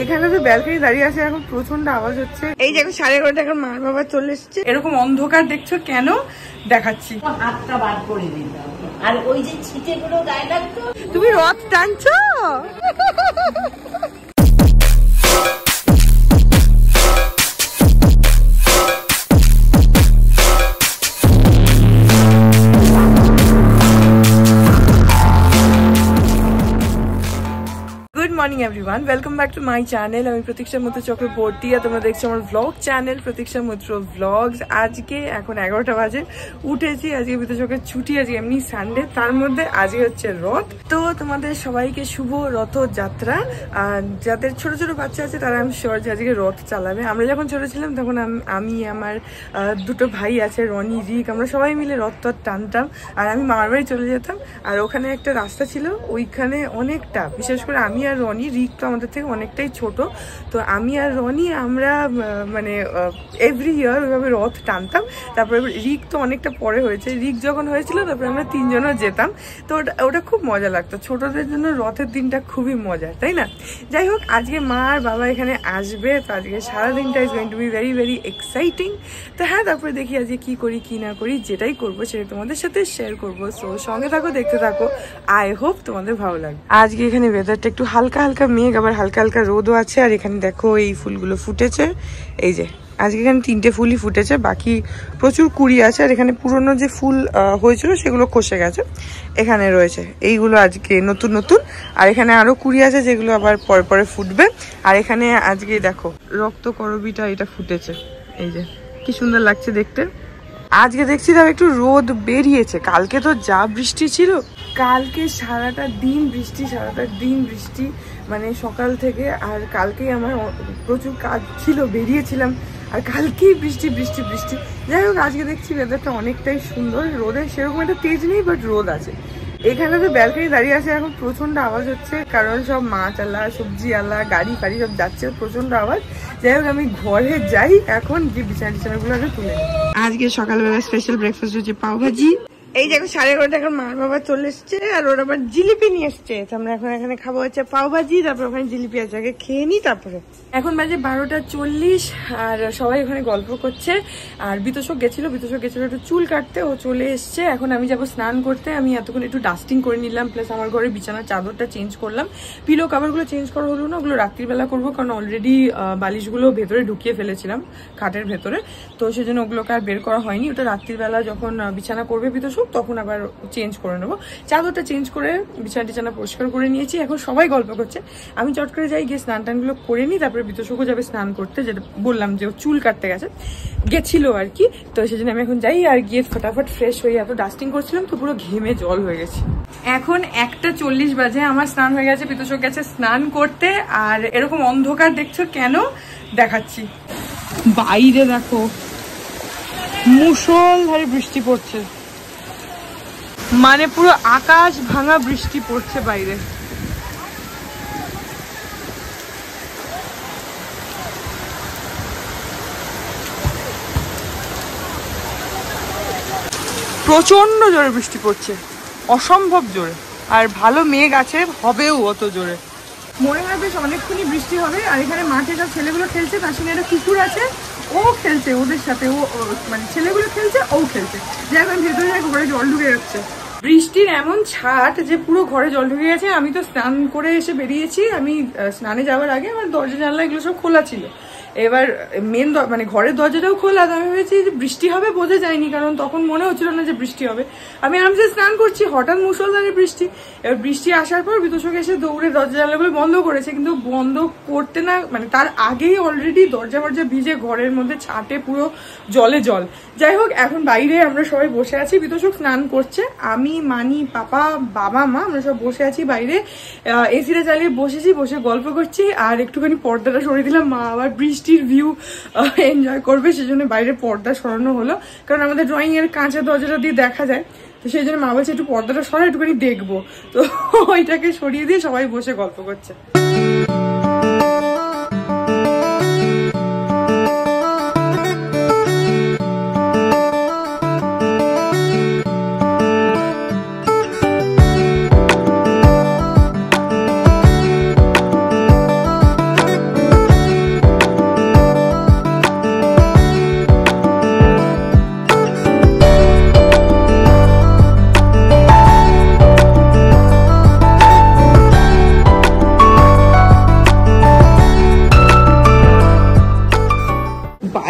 এখানে তো ব্যালকনি দাঁড়িয়ে আছে, এখন প্রচন্ড আওয়াজ হচ্ছে। এই যে এখন 11:30 এখন মার বাবা চলে এসছে। এরকম অন্ধকার দেখছো কেন দেখাচ্ছি। হাতটা বার করে দিতাম আর ওই যে ছিটেগুলো গায়ে লাগতো। তুমি রথ টানছো? Good morning everyone, welcome back to my channel. আমি প্রতীক্ষা মৈত্র চক্রবর্তী আর তোমরা দেখছো আমার ভ্লগ চ্যানেল প্রতীক্ষা মৈত্র ভ্লগস। আজকে এখন 11টা বাজে, উঠেছি। আজকে বিতচকের ছুটি, আজকে এমনি সানডে, তার মধ্যে আজকে হচ্ছে রথ। তো তোমাদের সবাইকে শুভ রথযাত্রা। যাদের ছোট ছোট বাচ্চা আছে তারা আমি শিওর যে আজকে রথ চালাবে। আমরা যখন ছোট ছিলাম তখন আমি আমার দুটো ভাই আছে, রনি, রিক, আমরা সবাই মিলে রথ টানতাম। আর আমি মামার বাড়ি চলে যেতাম, আর ওখানে একটা রাস্তা ছিল, ওইখানে অনেকটা, বিশেষ করে আমি আর রনি, রিক তো আমাদের থেকে অনেকটাই ছোট, তো আমি আর রনি আমরা মানে এভরি ইয়ার ওইভাবে রথ টানতাম। তারপরে রিক তো অনেকটা পরে হয়েছে, রিক যখন হয়েছিল তারপরে আমরা তিনজনও যেতাম। তো ওটা খুব মজা লাগতো, ছোটদের জন্য রথের দিনটা খুবই মজার, তাই না? যাই হোক, আজকে মা আর বাবা এখানে আসবে, তো আজকে সারাদিনটা is going to be very very exciting. তো হ্যাঁ, তারপরে দেখি আজকে কি করি কি না করি, যেটাই করবো সেটা তোমাদের সাথে শেয়ার করবো। সো সঙ্গে থাকো, দেখতে থাকো, আই হোপ তোমাদের ভালো লাগবে। আজকে এখানে ওয়েদারটা একটু হালকা হালকা মেঘ, আবার হালকা হালকা রোদও আছে। আর এখানে দেখো এই ফুলগুলো ফুটেছে, এই যে আজকে এখানে 3টে ফুলই ফুটেছে, বাকি প্রচুর কুড়ি আছে। আর এখানে পুরনো যে ফুল হয়েছিল সেগুলো খসে গেছে, এখানে রয়েছে এইগুলো আজকে নতুন নতুন। আর এখানে আরো কুড়ি আছে যেগুলো আবার পরে পরে ফুটবে। আর এখানে আজকে দেখো রক্ত করবিটা এটা ফুটেছে, এই যে কি সুন্দর লাগছে দেখতে। আজকে দেখছি তাও একটু রোদ বেরিয়েছে, কালকে তো যা বৃষ্টি ছিল, কালকে সারাটা দিন বৃষ্টি, মানে সকাল থেকে। আর কালকেই আমার প্রচুর কাজ ছিল, বেরিয়েছিলাম, আর কালকেই বৃষ্টি বৃষ্টি বৃষ্টি। যাই হোক, আজকে দেখছি ওয়েদারটা অনেকটাই সুন্দর, রোদের সেরকম একটা তেজ নেই, বাট রোদ আছে। এখানে তো ব্যালকনি দাঁড়িয়ে আছে, এখন প্রচন্ড আওয়াজ হচ্ছে, কারণ সব মাছ আলা, সবজি আলা, গাড়ি ফাড়ি সব যাচ্ছে, প্রচন্ড আওয়াজ। যাই হোক, আমি ঘরে যাই এখন, গিয়ে বিছানাগুলো আগে তুলে নিই। আজকে সকালবেলা স্পেশাল ব্রেকফাস্ট হচ্ছে পাওভাজি। এই যে 11:30 এখন মার বাবা চলে এসছে, আর ওর আবার জিলিপি নিয়ে এসছে। আমরা এখন এখানে খাবো হচ্ছে পাওভাজি, তারপর ওখানে জিলিপি আছে, আগে খেয়ে নিই তারপরে। এখন বাজে 12:40, আর সবাই ওখানে গল্প করছে। আর বিতোষক গেছিল একটু চুল কাটতে, ও চলে এসছে। এখন আমি যাবো স্নান করতে। আমি এতক্ষণ একটু ডাস্টিং করে নিলাম, প্লাস আমার ঘরে বিছানার চাদরটা চেঞ্জ করলাম। পিলো কাভারগুলো চেঞ্জ করা হলো না, ওগুলো রাত্রিবেলা করবো, কারণ অলরেডি বালিশগুলো ভেতরে ঢুকিয়ে ফেলেছিলাম খাটের ভেতরে, তো সেজন্য ওগুলোকে আর বের করা হয়নি। ওটা রাত্রিবেলা যখন বিছানা করবে বিতোষক তখন আবার চেঞ্জ করে নেবো। চাদরটা চেঞ্জ করে বিছানা পরিষ্কার করে নিয়েছি। এখন সবাই গল্প করছে, আমি চট করে যাই, গিয়ে স্নান টানগুলো করে নিই। তারপরে বিতোষকও যাবে স্নান করতে, যেটা বললাম যে ও চুল কাটতে গেছিল আর কি। তো সেজন্য আমি এখন যাই, আর গিয়ে ফটাফট ফ্রেশ হয়ে, এত ডাস্টিং করছিলাম তো পুরো ঘেমে জল হয়ে গেছে। এখন 1:40 বাজে, আমার স্নান হয়ে গেছে, বিতোষক গেছে স্নান করতে। আর এরকম অন্ধকার দেখছো কেন দেখাচ্ছি। বাইরে দেখো মুষলধারে বৃষ্টি পড়ছে, মানে পুরো আকাশ ভাঙা বৃষ্টি পড়ছে বাইরে। প্রচন্ড জোরে বৃষ্টি পড়ছে, অসম্ভব জোরে। আর ভালো মেঘ আছে, হবেও অত জোরে। মনে হয় বেশ অনেকক্ষণই বৃষ্টি হবে। আর এখানে মাঠে সব ছেলেগুলো খেলছে, তার সঙ্গে একটা কুকুর আছে, ও খেলছে ওদের সাথে, ও মানে ছেলেগুলো খেলছে, ও খেলছে। যাই হোক, ভেতরে ঘরে জল ঢুকে যাচ্ছে। বৃষ্টির এমন ছাট যে পুরো ঘরে জল ঢুকে গেছে। আমি তো স্নান করে এসে বেরিয়েছি, আমি স্নানে যাওয়ার আগে আমার দরজা জানলা এগুলো সব খোলা ছিল। এবার মেন মানে ঘরের দরজাটাও খোলা, আমি ভেবেছি যে বৃষ্টি হবে, বোঝা যায়নি, কারণ তখন মনে হচ্ছিল না যে বৃষ্টি হবে। আমি আরামসে স্নান করছি, হঠাৎ মুষলধারে বৃষ্টি। এবার বৃষ্টি আসার পর বিতোষক এসে দৌড়ে দরজা জানলাগুলো বন্ধ করেছে, কিন্তু বন্ধ করতে না, মানে তার আগেই অলরেডি দরজা ভিজে ঘরের মধ্যে ছাটে পুরো জলে জল। যাই হোক, এখন বাইরে আমরা সবাই বসে আছি, বিতোষক স্নান করছে, আমি, মানি, পাপা, বাবা, মা, আমরা সব বসে আছি বাইরে। এসিটা চালিয়ে বসেছি, বসে গল্প করছি। আর একটুখানি পর্দাটা সরিয়ে দিলাম, মা আবার বৃষ্টির ভিউ এনজয় করবে, সেজন্য বাইরে পর্দা সরানো হলো, কারণ আমাদের ড্রয়িং এর কাঁচা দরজাটা দিয়ে দেখা যায়। তো সেই জন্য মা বলছে একটু পর্দাটা সরা, একটুখানি দেখবো। তো ওইটাকে সরিয়ে দিয়ে সবাই বসে গল্প করছে।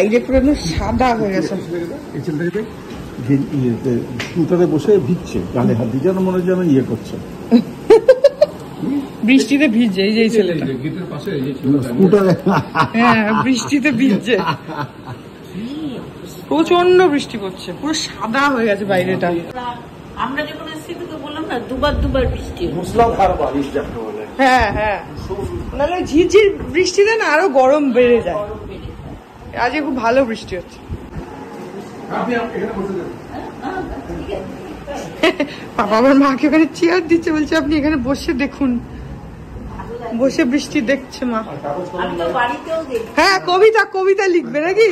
বাইরে পুরো সাদা হয়ে গেছে। স্কুটারে বসে ভিজছে, গালে হাত দিয়ে যেন মনে হয় যেন ইয়ে করছে, বৃষ্টিতে ভিজছে। এই যে ছেলেটা স্কুটারে, হ্যাঁ বৃষ্টিতে ভিজছে, প্রচন্ড বৃষ্টি পড়ছে, পুরো সাদা হয়ে গেছে বাইরেটা। আমরা যখন এসেছি তোকে বললাম না দুবার বৃষ্টি। মুসলাধার বারিশ যাকে বলে। হ্যাঁ হ্যাঁ, নাহলে ঝিরঝির বৃষ্টিতে না আরো গরম বেড়ে যায়। আজকে খুব ভালো বৃষ্টি হচ্ছে। বাবা আমার মাকে ওখানে চেয়ার দিচ্ছে, বলছে আপনি এখানে বসে দেখুন, বসে বৃষ্টি দেখছে মা। হ্যাঁ কবিতা লিখবে নাকি?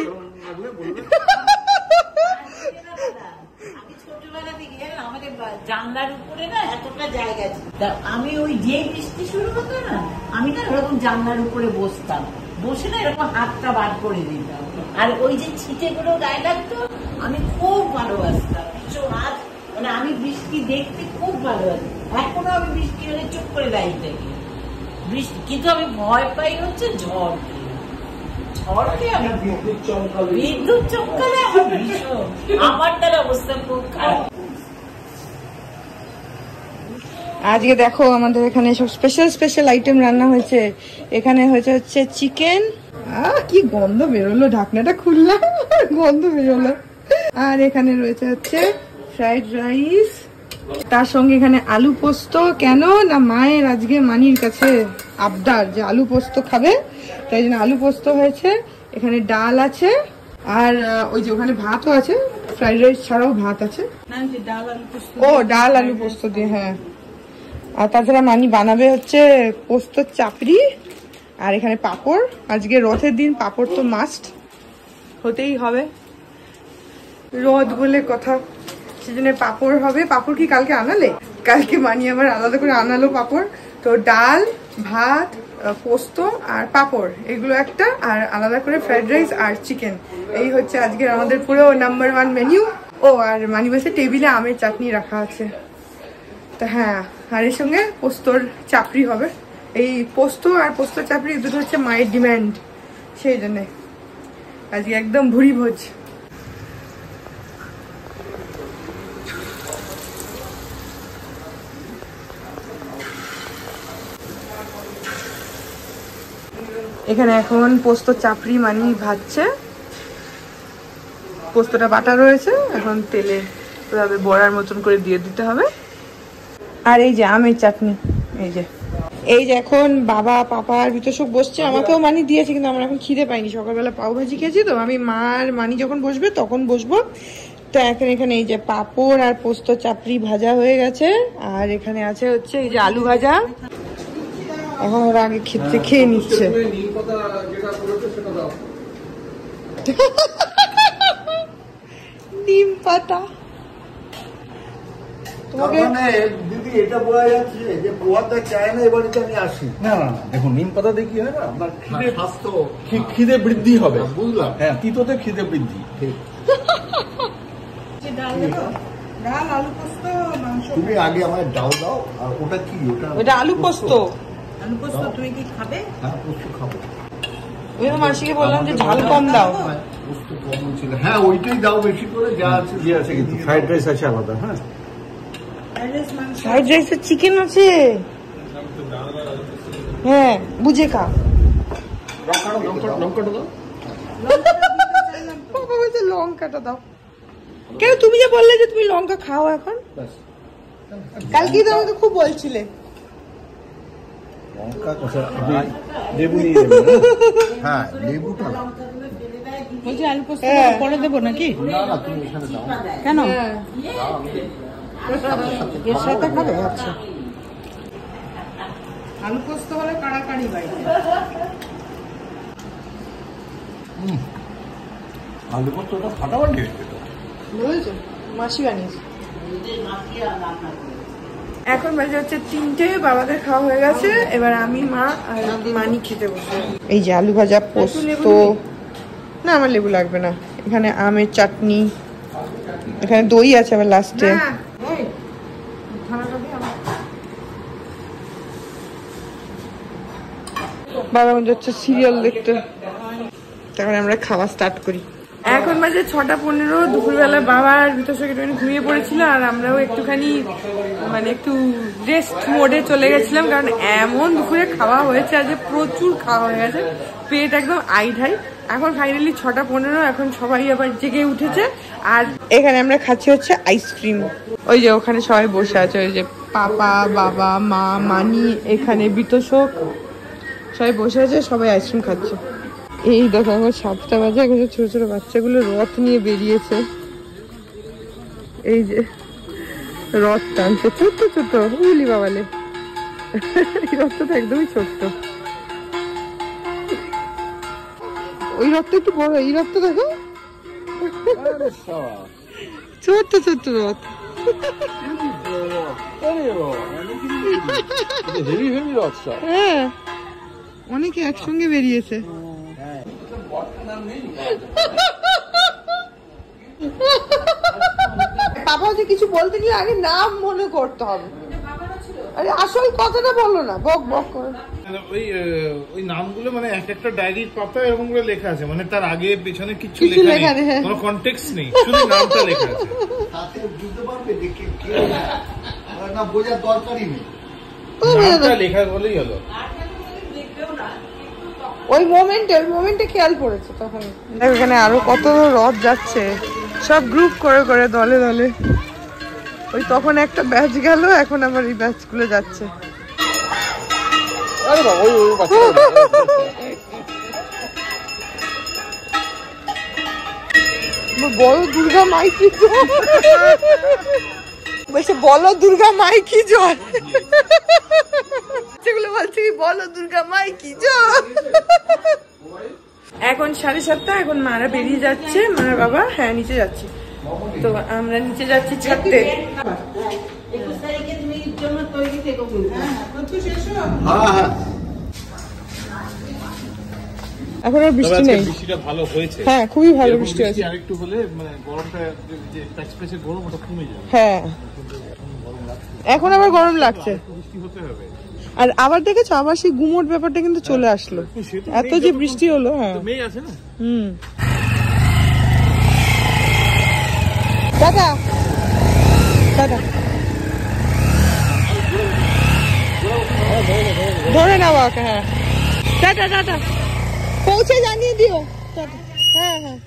জানলার উপরে না এতটা জায়গা ছিল, আমি ওই যে বৃষ্টি শুরু হতো না, আমি না এরকম জানলার উপরে বসতাম, বসে না এরকম হাতটা বার করে দিতাম, আর ওই যে ছিটেগুলো গায়ে লাগতো আমি খুব ভালোবাসতাম। আজ মানে আমি বৃষ্টি দেখতে খুব ভালোবাসি, এখনো আমি বৃষ্টি হলে চুপ করে দাঁড়িয়ে থাকি বৃষ্টি, কিন্তু আমি ভয় পাই হচ্ছে ঝড়কে। ঝড়কে আমি বিদ্যুৎ চমকালে আমার ভীষণ, আমার তার অবস্থা খুব খারাপ। আজকে দেখো আমাদের এখানে সব স্পেশাল আইটেম রান্না হয়েছে। এখানে হচ্ছে চিকেন, কি গন্ধ বেরোলো, ঢাকনাটা খুললাম গন্ধ বেরোলো। আর এখানে রয়েছে ফ্রাইড রাইস, তার সঙ্গে এখানে আলু পোস্ত। কেন না মায়ের আজকে মানির কাছে আবদার যে আলু পোস্ত খাবে, তাই জন্য আলু পোস্ত হয়েছে। এখানে ডাল আছে, আর ওই যে ওখানে ভাতও আছে, ফ্রাইড রাইস ছাড়াও ভাত আছে। ও ডাল আলু পোস্ত দিয়ে, হ্যাঁ। আর তাছাড়া মানি বানাবে হচ্ছে পোস্তর চাপড়ি, আর এখানে পাঁপড়। আজকে রথের দিন, পাঁপড় তো মাস্ট হতেই হবে, রথ বলে কথা, সেজন্য পাঁপড় হবে। পাঁপড় কি কালকে আনালে? কালকে মানি আবার আলাদা করে আনালো পাঁপড়। তো ডাল, ভাত, পোস্ত আর পাঁপড়, এগুলো একটা, আর আলাদা করে ফ্রাইড রাইস আর চিকেন। এই হচ্ছে আজকের আমাদের পুরো নাম্বার 1 মেনু। ও আর মানি বসে টেবিলে আমের চাটনি রাখা আছে। তো হ্যাঁ, আর এর সঙ্গে পোস্তর চাপড়ি হবে। এই পোস্ত আর পোস্তর চাপড়ি দুটো হচ্ছে মায়ের ডিমান্ড, সেই জন্যে আজকে একদম ভুরি ভোজ। এখানে এখন পোস্ত চাপড়ি মানি ভাজছে, পোস্তটা বাটা রয়েছে, এখন তেলে এভাবে বড়ার মতন করে দিয়ে দিতে হবে। আর এই যে আমের চাটনি, এই যে এখন বাবা পাপা আর ভিতর সব বসছে, আমাকেও মানি দিয়েছে, কিন্তু আমার এখন খিদে পাইনি, সকালবেলা পাও ভাজি খেয়েছি, তো আমি মার মানি যখন বসবে তখন বসবো। তো এখন এখানে এই যে পাঁপড় আর পোস্ত চাপড়ি ভাজা হয়ে গেছে, আর এখানে আছে হচ্ছে এই যে আলু ভাজা। এখন ওরা আগে খেয়ে নিচ্ছে। নিম পাতা দিদি, এটা বোঝা যাচ্ছে যে পোহাতে চায় না এবারে আমি আসি। না দেখুন, নিম পাতা দিয়ে কি হয় না, আপনার খিদে বৃদ্ধি হবে, বুঝলাম। হ্যাঁ, তিতোতে খিদে বৃদ্ধি। ডাল আলু পোস্ত মাংস। তুমি আগে আমায় ডাল দাও, আর ওটা কি? ওটা আলু পোস্ত। আলু পোস্ত তুমি কি খাবে? হ্যাঁ, পোস্ত খাবো। ওই তো মাসিকে বললাম যে ঝাল কম দাও। পোস্ত কম ছিল, হ্যাঁ ওইটাই দাও বেশি করে, যা আছে যে আছে। কিন্তু ফ্রাইড রাইস আছে আলাদা। হ্যাঁ, ফ্রাইড রাইসে চিকেন আছে, হ্যাঁ বুঝে খা। লঙ্কাটা দাও। কেন তুমি যে বললে যে তুমি লঙ্কা খাও এখন? কালকে তো আমাকে খুব বলছিলে। লেবু নিয়ে যাবেন? হ্যাঁ, লেবুটা বলছি আলু পোস্ত পরে দেবো নাকি? না তুমি এখানে দাও। কেন? এর সাথে খাবে? আচ্ছা, আলু পোস্ত হলে কাড়াকাড়ি বাইরে। আলু পোস্তটা ফাটাফাটি বুঝেছো, মাসি বানিয়েছে। এখন বাজে হচ্ছে 3টে, বাবাদের খাওয়া হয়ে গেছে, এবার আমি মা আর মানি খেতে বসে। এই যে আলু ভাজা, পোস্ত, না আমার লেবু লাগবে না, এখানে আমের চাটনি, এখানে দই আছে আবার লাস্টে। বাবা হচ্ছে সিরিয়াল দেখতে। তারপরে আমরা খাওয়া স্টার্ট করি। এখন বাজে 6:15। দুপুরবেলা বাবার ভিতর থেকে একটুখানি ঘুমিয়ে পড়েছিল, আর আমরাও একটুখানি মানে একটু রেস্ট মোডে চলে গেছিলাম, কারণ এমন দুপুরে খাওয়া হয়েছে, আজ প্রচুর খাওয়া হয়ে গেছে, পেট একদম আইঢাই। এখন ফাইনালি 6:15, এখন সবাই আবার জেগে উঠেছে। আর এখানে আমরা খাচ্ছি হচ্ছে আইসক্রিম। ওই যে ওখানে সবাই বসে আছে, ওই যে পাপা, বাবা, মা, মানি, এখানে বিতোষক সবাই বসে আছে, সবাই আইসক্রিম খাচ্ছে। এই দেখো এখন 7টা বাজে, এখন ছোট ছোট বাচ্চাগুলো রথ নিয়ে বেরিয়েছে। এই যে রথ টানছে, ছোট্ট ছোট্ট উলি বাবালে। এই রথটা তো একদমই ছোট্ট, ওই রথটা একটু বড়, এই রথটা দেখো ছোট্ট ছোট্ট রথ। হ্যাঁ, অনেকে একসঙ্গে বেরিয়েছে। বাবা যে কিছু বলতে গেলে আগে নাম মনে করতে হবে। আরে আসল কথাটা বলো না, বক বক করে। ওই নামগুলো মানে এক একটা ডায়েরির পাতা এরকম করে লেখা আছে, মানে তার আগে পেছনে কিছু লেখা নেই, কোনো কনটেক্সট নেই, শুধু নামটা লেখা আছে। তাতে বুঝতে পারবে যে কে না, বোঝার দরকারই নেই, নামটা লেখা বলেই হলো। ওই মোমেন্টে খেয়াল পড়েছে তখন। এখানে আরো কত রথ যাচ্ছে, সব গ্রুপ করে করে, দলে দলে। ওই তখন একটা ব্যাচ গেল, এখন আবার এই ব্যাচ গুলো যাচ্ছে। বলো দুর্গা মাই কি জয়, বলছে বলো দুর্গা মাই কি জয়, সেগুলো বলছে কি বলো দুর্গা মাই কি জয়। এখন 7:30, এখন মারা বেরিয়ে যাচ্ছে, মারা বাবা হ্যাঁ নিচে যাচ্ছে, তো আমরা নিচে যাচ্ছি ছাড়তে। এখন আর বৃষ্টি নেই, বৃষ্টিটা ভালো হয়েছে। হ্যাঁ খুবই ভালো বৃষ্টি হয়েছে। আরেকটু হলে মানে গরমটা যে এক্সপ্রেসের গরম ওটা কমে যাবে। হ্যাঁ এখন আবার গরম লাগছে, বৃষ্টি হতে হবে। আর আবার দেখেছো আবার সেই গুমোট ব্যাপারটা কিন্তু চলে আসলো, এত যে বৃষ্টি হলো। হ্যাঁ মেয়ে আছে না। দাদা দাদা ধরে নাও ওকে। হ্যাঁ টাটা টাটা, পৌঁছে জানিয়ে দিও। হ্যাঁ হ্যাঁ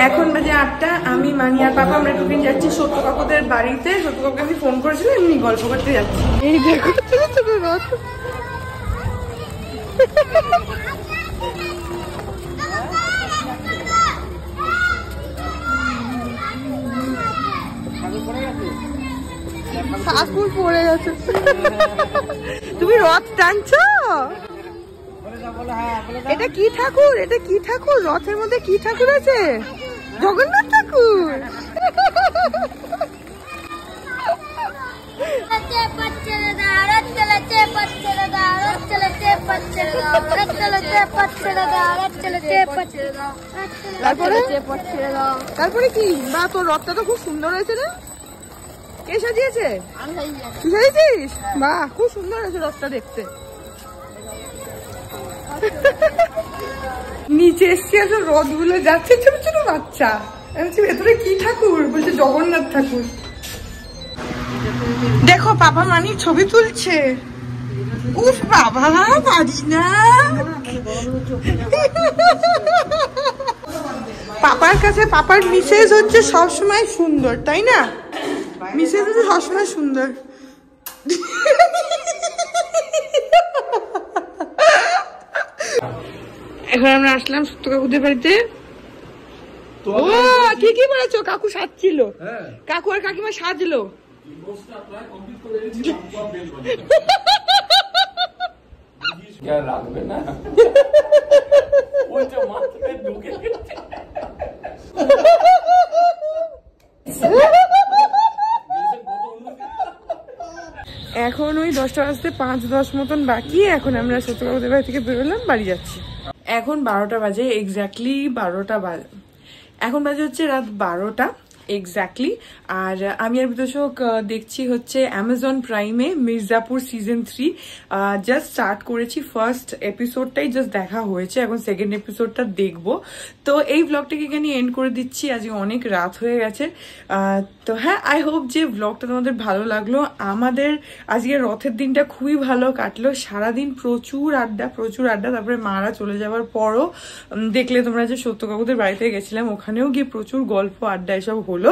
এখন বাজে 8টা। আমি মানি আর পাপা আমরা টিফিন যাচ্ছি সত্য কাকুদের বাড়িতে। সত্য কাকুকে আমি ফোন করেছিলাম, এমনি গল্প করতে যাচ্ছি। এই দেখো ছোট ছোট রথ। ঠাকুর পড়ে গেছে। তুমি রথ টানছো? এটা কি ঠাকুর? এটা কি ঠাকুর? রথের মধ্যে কি ঠাকুর আছে? জগন্নাথ ঠাকুর। তারপরে কি বা তোর রথটা তো খুব সুন্দর হয়েছে রে। কে সাজিয়েছে? তুই সাজিয়েছিস? বাহ খুব সুন্দর হয়েছে রথটা দেখতে। নিচে এসছি, এখন রথ গুলো যাচ্ছে, ছোট ছোট বাচ্চা। ভেতরে কি ঠাকুর? বলছে জগন্নাথ ঠাকুর। দেখো পাপা মানি ছবি তুলছে। উফ বাবা পারিস না। পাপার কাছে পাপার মিসেস হচ্ছে সবসময় সুন্দর, তাই না? মিসেস হচ্ছে সবসময় সুন্দর। এখন আমরা আসলাম সত্য কাকুদের বাড়িতে। ও ঠিকই বলেছো, কাকু সাজছিল। কাকু আর কাকিমা সাজলো। রাখবে না এখন ওই 10টা বাজতে 5-10 মতন বাকি। এখন আমরা সত্য কাকুদের বাড়ি থেকে বেরোলাম, বাড়ি যাচ্ছি। এখন 12টা বাজে, এক্স্যাক্টলি 12টা বাজে। এখন বাজে হচ্ছে রাত 12টা। এক্স্যাক্টলি। আর আমি আর বিতোষক দেখছি হচ্ছে অ্যামাজন প্রাইমে মির্জাপুর সিজন 3 জাস্ট স্টার্ট করেছি। ফার্স্ট এপিসোডটাই জাস্ট দেখা হয়েছে, এখন সেকেন্ড এপিসোডটা দেখবো। তো এই ব্লগটাকে এখানে এন্ড করে দিচ্ছি, আজকে অনেক রাত হয়ে গেছে। তো হ্যাঁ, আই হোপ যে ব্লগটা তোমাদের ভালো লাগলো। আমাদের আজকে রথের দিনটা খুবই ভালো কাটলো, সারাদিন প্রচুর আড্ডা। তারপরে মারা চলে যাওয়ার পরও দেখলে তোমরা যে সত্য কাকুদের বাড়িতে গেছিলাম, ওখানেও গিয়ে প্রচুর গল্প আড্ডা এসব হলো।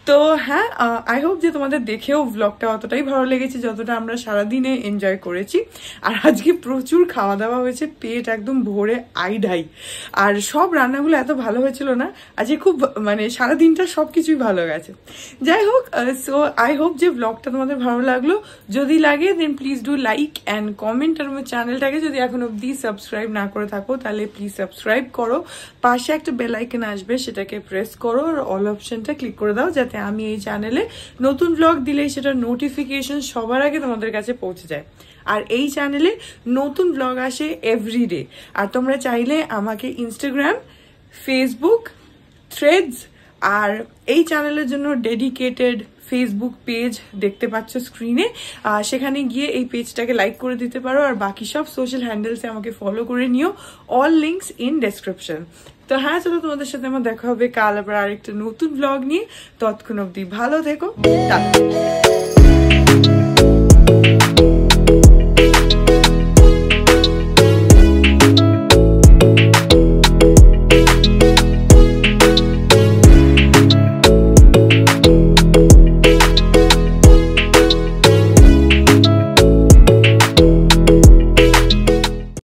তো হ্যাঁ, আই হোপ যে তোমাদের দেখেও ব্লগটা অতটাই ভালো লেগেছে যতটা আমরা সারাদিনে এনজয় করেছি। আর আজকে প্রচুর খাওয়া দাওয়া হয়েছে, পেট একদম ভরে আইঢাই। আর সব রান্নাগুলো এত ভালো হয়েছিল না আজকে, খুব মানে সারাদিনটা সবকিছুই ভালো গেছে। যাই হোক, সো আই হোপ যে ব্লগটা তোমাদের ভালো লাগলো। যদি লাগে then please do like and comment. আর আমার চ্যানেলটাকে যদি এখন অব্দি সাবস্ক্রাইব না করে থাকো তাহলে প্লিজ সাবস্ক্রাইব করো। পাশে একটা বেল আইকন আসবে, সেটাকে প্রেস করো আর অল অপশনটা ক্লিক করে দাও, যাতে আমি এই চ্যানেলে নতুন ব্লগ দিলে সেটা নোটিফিকেশন সবার আগে তোমাদের কাছে পৌঁছে যায়। আর এই চ্যানেলে নতুন ব্লগ আসে এভরিডে। আর তোমরা চাইলে আমাকে ইনস্টাগ্রাম, ফেসবুক, থ্রেডস আর এই চ্যানেলের জন্য ডেডিকেটেড ফেসবুক পেজ দেখতে পাচ্ছ স্ক্রিনে, সেখানে গিয়ে এই পেজটাকে লাইক করে দিতে পারো। আর বাকি সব সোশ্যাল হ্যান্ডেলসে আমাকে ফলো করে নিও, অল লিঙ্কস ইন ডেসক্রিপশন। তো হ্যাঁ, চলো তোমাদের সাথে আমার দেখা হবে কাল আবার আরেকটা নতুন ব্লগ নিয়ে। ততক্ষণ অব্দি ভালো থেকো, টাটা।